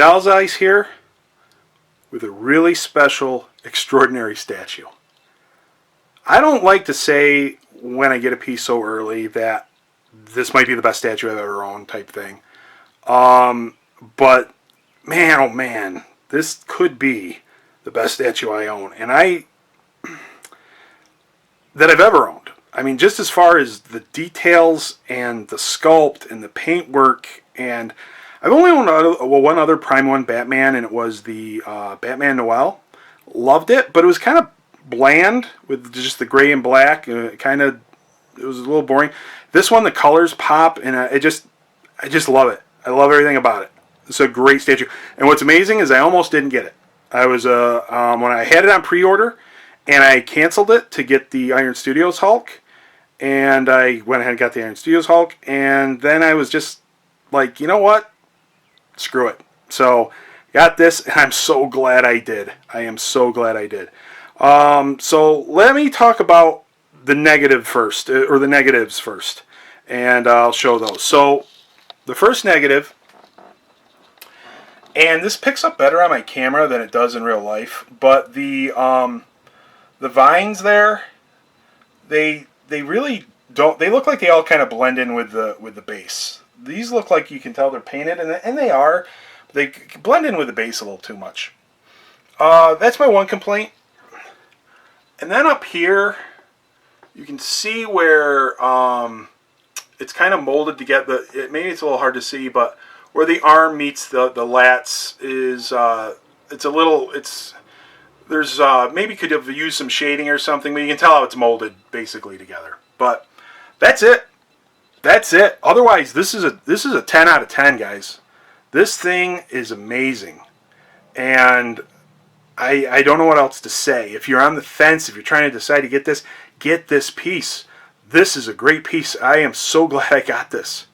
doll's eyes here with a really special, extraordinary statue. I don't like to say when I get a piece so early that this might be the best statue I've ever owned type thing. But man, oh man, this could be the best statue I own. And that I've ever owned. I mean, just as far as the details and the sculpt and the paintwork, and I've only owned one other Prime 1 Batman, and it was the Batman Noel. Loved it, but it was kind of bland with just the gray and black. It was a little boring. This one, the colors pop, and I just love it. I love everything about it. It's a great statue. And what's amazing is I almost didn't get it. I was when I had it on pre-order, and I canceled it to get the Iron Studios Hulk, and I went ahead and got the Iron Studios Hulk, and then I was just like, you know what? Screw it. So got this, and I'm so glad I did. I am so glad I did. So let me talk about the negative first, or the negatives first, and I'll show those. So the first negative, and this picks up better on my camera than it does in real life, but the vines there, they really don't. They look like they all kind of blend in with the base. These look like you can tell they're painted, and they are. But they blend in with the base a little too much. That's my one complaint. And then up here, you can see where it's kind of molded together. Maybe it's a little hard to see, but where the arm meets the lats is there's maybe could have used some shading or something, but you can tell how it's molded basically together. But that's it. That's it. Otherwise, this is a 10 out of 10, guys. This thing is amazing, and I don't know what else to say. If you're on the fence, if you're trying to decide to get this piece. This is a great piece. I am so glad I got this.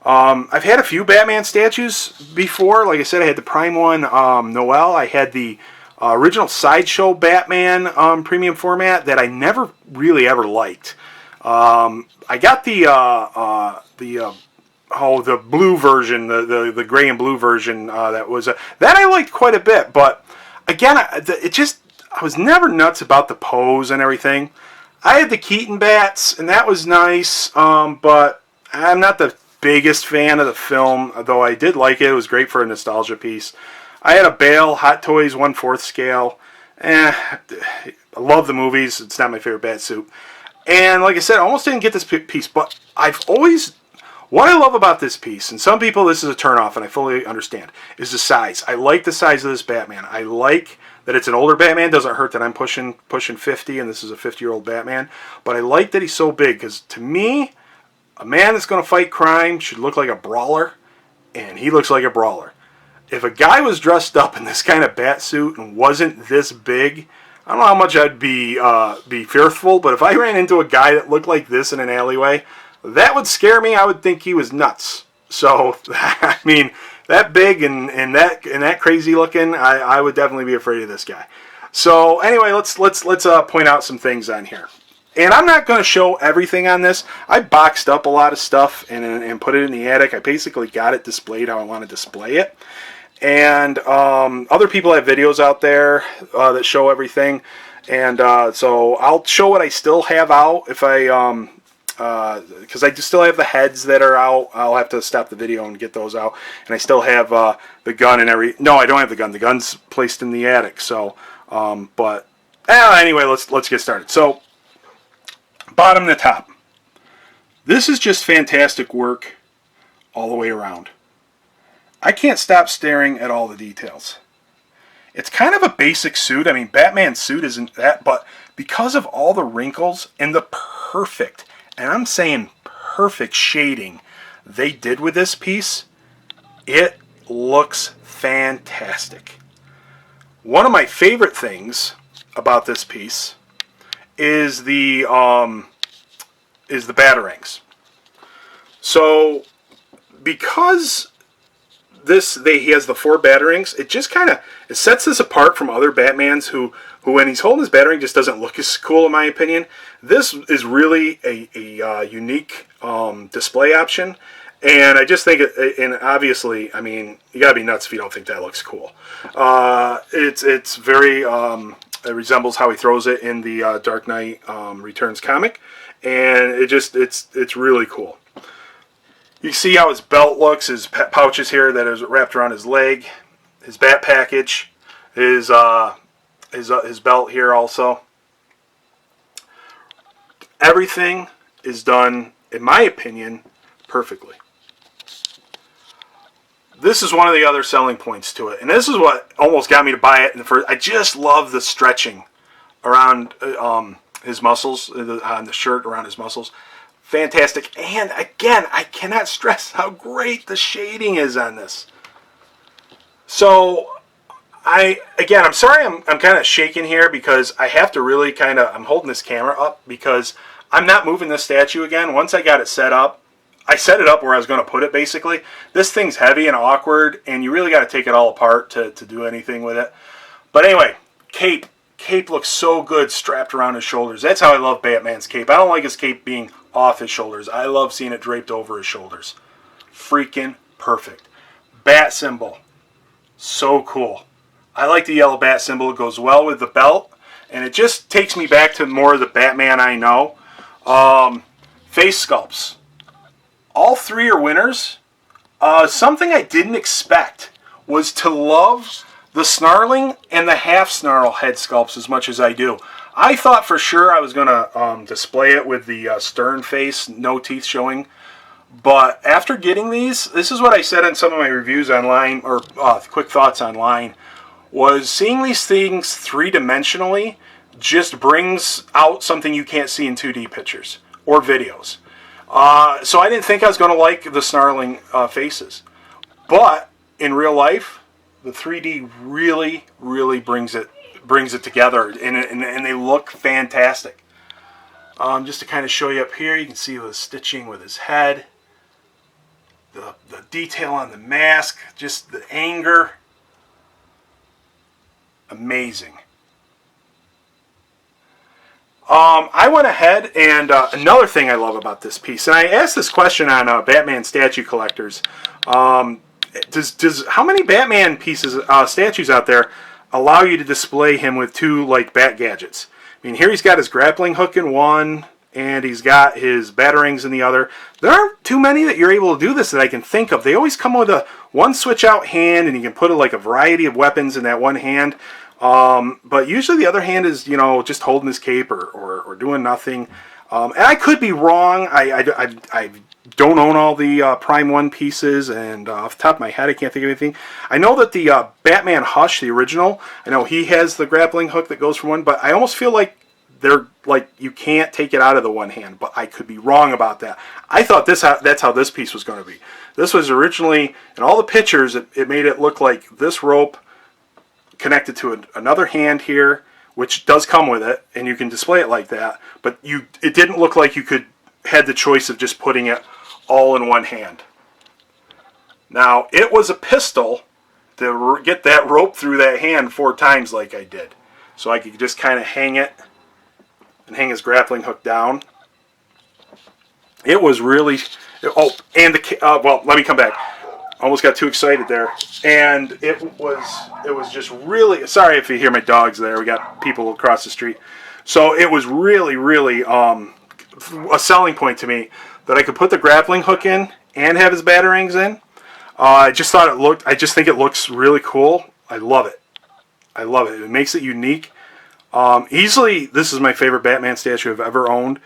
I've had a few Batman statues before. Like I said, I had the Prime 1 Noel. I had the original Sideshow Batman premium format that I never really ever liked. I got the blue version, the gray and blue version that I liked quite a bit. But again, I was never nuts about the pose and everything. I had the Keaton bats, and that was nice, but I'm not the biggest fan of the film, though I did like it. It was great for a nostalgia piece. I had a Bale Hot Toys 1/4 scale. I love the movies. It's not my favorite bat suit. And like I said, I almost didn't get this piece, but what I love about this piece, and some people this is a turnoff, and I fully understand, is the size. I like the size of this Batman. I like that it's an older Batman. Doesn't hurt that I'm pushing 50, and this is a 50-year-old Batman. But I like that he's so big, because to me, a man that's going to fight crime should look like a brawler, and he looks like a brawler. If a guy was dressed up in this kind of bat suit and wasn't this big, I don't know how much I'd be fearful, but if I ran into a guy that looked like this in an alleyway, that would scare me. I would think he was nuts. So, I mean, that big and that crazy looking, I would definitely be afraid of this guy. So anyway, let's point out some things on here. And I'm not going to show everything on this. I boxed up a lot of stuff and put it in the attic. I basically got it displayed how I want to display it. And other people have videos out there that show everything. And so I'll show what I still have out if I because I still have the heads that are out. I'll have to stop the video and get those out. And I still have the gun and no, I don't have the gun. The gun's placed in the attic. So, but anyway, let's get started. So, bottom to top. This is just fantastic work all the way around. I can't stop staring at all the details. It's kind of a basic suit. I mean, Batman's suit isn't that, but because of all the wrinkles and the perfect, and I'm saying perfect shading they did with this piece, it looks fantastic. One of my favorite things about this piece is the batarangs. So because he has the 4 batarangs, it just kind of sets this apart from other Batmans who when he's holding his batarang just doesn't look as cool, in my opinion. This is really a unique display option, And I just think, and obviously, I mean, you gotta be nuts if you don't think that looks cool. It's very, it resembles how he throws it in the Dark Knight Returns comic, and it's really cool. You see how his belt looks, his pouches here that is wrapped around his leg, his bat package, his belt here also. Everything is done, in my opinion, perfectly. This is one of the other selling points to it, and this is what almost got me to buy it in the first. I just love the stretching around his muscles, on the shirt around his muscles. Fantastic. And again, I cannot stress how great the shading is on this. So I'm sorry I'm kind of shaking here because I have to really I'm holding this camera up because I'm not moving this statue again. Once I got it set up, I set it up where I was going to put it, basically. This thing's heavy and awkward, and you really got to take it all apart to do anything with it. But anyway, cape. Cape looks so good strapped around his shoulders. That's how I love Batman's cape. I don't like his cape being off his shoulders. I love seeing it draped over his shoulders. Freaking perfect. Bat symbol. So cool. I like the yellow bat symbol. It goes well with the belt, and it just takes me back to more of the Batman I know. Face sculpts. All three are winners. Something I didn't expect was to love the snarling and the half snarl head sculpts as much as I do. I thought for sure I was going to display it with the stern face, no teeth showing. But after getting these, this is what I said in some of my reviews online, or quick thoughts online, was seeing these things three-dimensionally just brings out something you can't see in 2D pictures or videos. So I didn't think I was going to like the snarling faces. But in real life, the 3D really, really brings it together, and they look fantastic. Just to kind of show you up here, you can see the stitching with his head, the detail on the mask, just the anger. Amazing. I went ahead and another thing I love about this piece, and I asked this question on Batman statue collectors. Does how many Batman pieces, statues out there allow you to display him with two bat gadgets? I mean, here he's got his grappling hook in one, and he's got his batarangs in the other. There aren't too many that you're able to do this that I can think of. They always come with a one switch out hand, and you can put a variety of weapons in that one hand. But usually the other hand is, just holding his cape or doing nothing. And I could be wrong. I don't own all the Prime 1 pieces, and off the top of my head, I can't think of anything. I know that the Batman Hush, the original, I know he has the grappling hook that goes from one, but I almost feel like they're you can't take it out of the one hand, but I could be wrong about that. I thought that's how this piece was going to be. This was originally, in all the pictures, it made it look like this rope connected to another hand here, which does come with it, and you can display it like that, but it didn't look like you had the choice of just putting it all in one hand. Now, it was a pistol to get that rope through that hand 4 times like I did. So I could just kind of hang it and hang his grappling hook down. It was really... Oh, and well, let me come back. Almost got too excited there. And it was just really... Sorry if you hear my dogs there. We got people across the street. So it was really, really a selling point to me that I could put the grappling hook in and have his batarangs in. I just think it looks really cool. I love it. I love it. It makes it unique. Easily, this is my favorite Batman statue I've ever owned.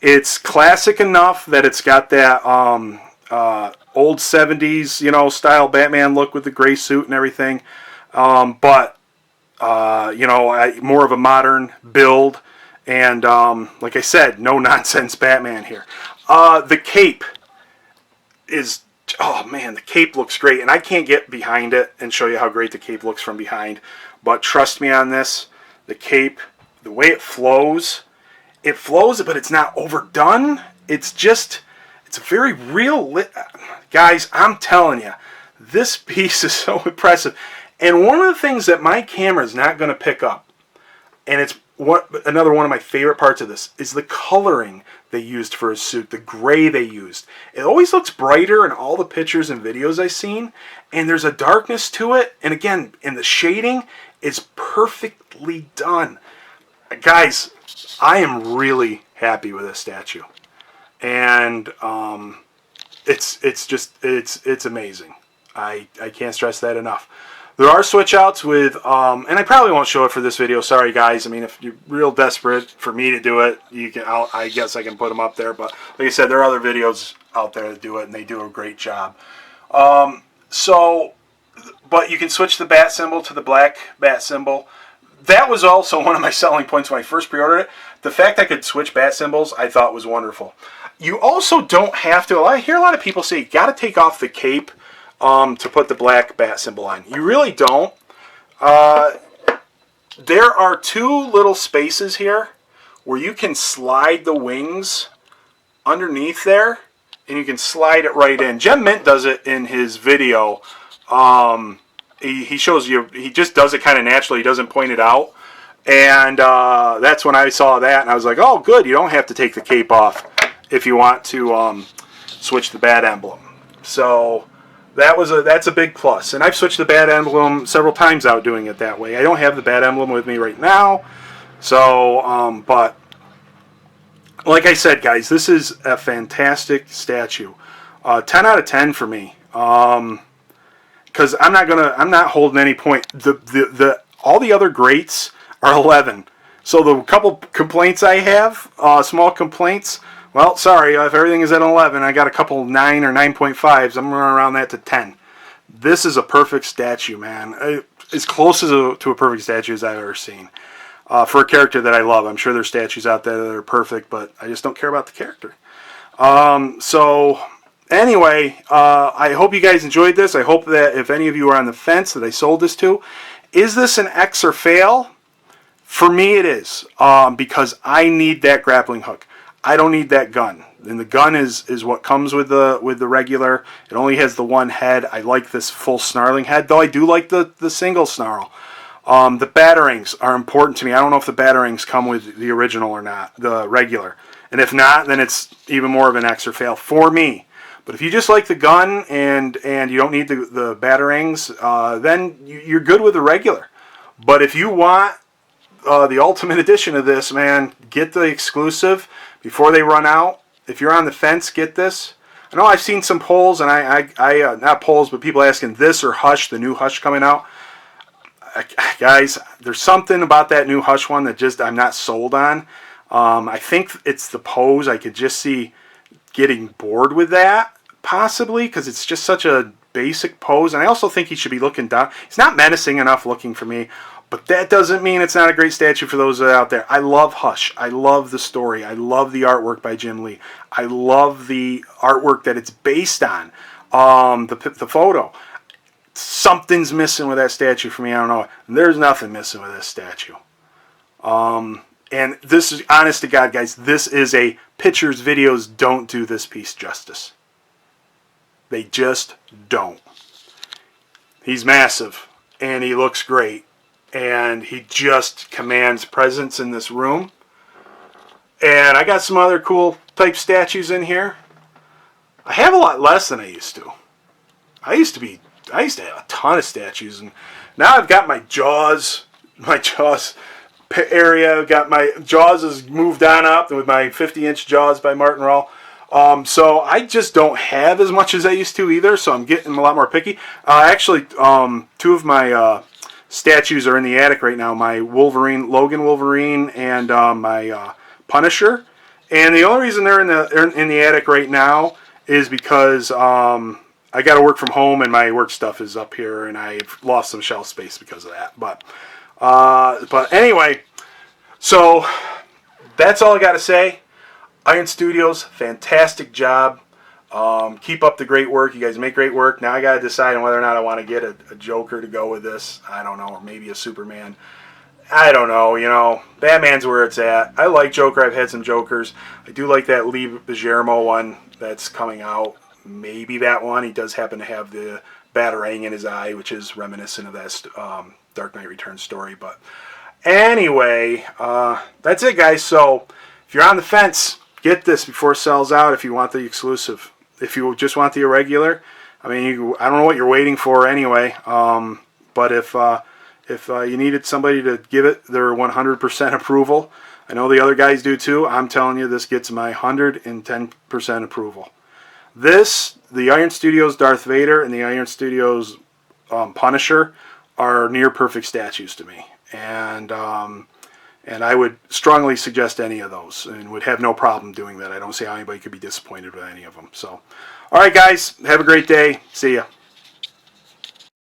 It's classic enough that it's got that old 70s, style Batman look with the gray suit and everything. But more of a modern build. And like I said, no nonsense Batman here. The cape is, oh man, the cape looks great. And I can't get behind it and show you how great the cape looks from behind. But trust me on this, the cape, the way it flows, but it's not overdone. It's very real. Guys, I'm telling you, this piece is so impressive. And one of the things that my camera is not going to pick up, and it's another one of my favorite parts of this is the coloring they used for his suit, the gray they used. It always looks brighter in all the pictures and videos I've seen, and there's a darkness to it, and again, in the shading is perfectly done. Guys, I am really happy with this statue, and it's amazing. I can't stress that enough. There are switch outs with, and I probably won't show it for this video. Sorry, guys. I mean, if you're real desperate for me to do it, you can. I guess I can put them up there. But like I said, there are other videos out there that do it, and they do a great job. But you can switch the bat symbol to the black bat symbol. That was also one of my selling points when I first pre-ordered it. The fact I could switch bat symbols, I thought was wonderful. You also don't have to. I hear a lot of people say you got to take off the cape to put the black bat symbol on. You really don't. There are two little spaces here where you can slide the wings underneath there, and you can slide it right in. Gem Mint does it in his video. He shows you, he just does it kind of naturally. He doesn't point it out. And that's when I saw that, and I was like, oh, good. You don't have to take the cape off if you want to switch the bat emblem. So that's a big plus. And I've switched the bat emblem several times out doing it that way. I don't have the bat emblem with me right now. So, but like I said, guys, this is a fantastic statue. 10 out of 10 for me. Because I'm not holding any point. All the other greats are 11. So the couple complaints I have, small complaints, well, sorry, if everything is at 11, I got a couple 9 or 9.5s. I'm running around that to 10. This is a perfect statue, man. As close to a perfect statue as I've ever seen. For a character that I love. I'm sure there's statues out there that are perfect, but I just don't care about the character. So anyway, I hope you guys enjoyed this. I hope that if any of you are on the fence that I sold this to, is this an X or fail? For me it is, because I need that grappling hook. I don't need that gun. And the gun is what comes with the regular. It only has the one head. I like this full snarling head, though I do like the single snarl. The batarangs are important to me. I don't know if the batarangs come with the original or not, the regular. And if not, then it's even more of an X or fail for me. But if you just like the gun and you don't need the batarangs, then you're good with the regular. But if you want the ultimate edition of this, man, get the exclusive before they run out. If you're on the fence, get this. I know I've seen some polls, and I not polls, but people asking this or Hush, the new Hush coming out. Guys, there's something about that new Hush one that just I'm not sold on. I think it's the pose. I could just see getting bored with that, possibly, because it's just such a basic pose. And I also think he should be looking down. He's not menacing enough looking for me. But that doesn't mean it's not a great statue for those out there. I love Hush. I love the story. I love the artwork by Jim Lee. I love the artwork that it's based on. The photo. Something's missing with that statue for me. I don't know. And there's nothing missing with this statue. And this is, honest to God, guys, this is a pictures, videos don't do this piece justice. They just don't. He's massive. And he looks great. And he just commands presence in this room. And I got some other cool type statues in here. I have a lot less than I used to. I used to have a ton of statues, and now I've got my Jaws area. I've got my Jaws has moved on up with my 50-inch Jaws by Martin Rall. So I just don't have as much as I used to either, so I'm getting a lot more picky. Actually, two of my statues are in the attic right now. My Logan Wolverine, and my Punisher. And the only reason they're in the attic right now is because I got to work from home, and my work stuff is up here, and I've lost some shelf space because of that. But anyway, so that's all I got to say. Iron Studios, fantastic job. Keep up the great work. You guys make great work. Now I got to decide on whether or not I want to get a Joker to go with this. I don't know, or maybe a Superman. I don't know, you know. Batman's where it's at. I like Joker. I've had some Jokers. I do like that Lee Guillermo one that's coming out. Maybe that one. He does happen to have the batarang in his eye, which is reminiscent of that Dark Knight Returns story. But Anyway, that's it, guys. So if you're on the fence, get this before it sells out if you want the exclusive. If you just want the irregular, I mean, I don't know what you're waiting for anyway. But if you needed somebody to give it their 100% approval, I know the other guys do too. I'm telling you, this gets my 110% approval. This, the Iron Studios Darth Vader and the Iron Studios Punisher are near perfect statues to me. And I would strongly suggest any of those and would have no problem doing that. I don't see how anybody could be disappointed with any of them. So, all right, guys, have a great day. See ya.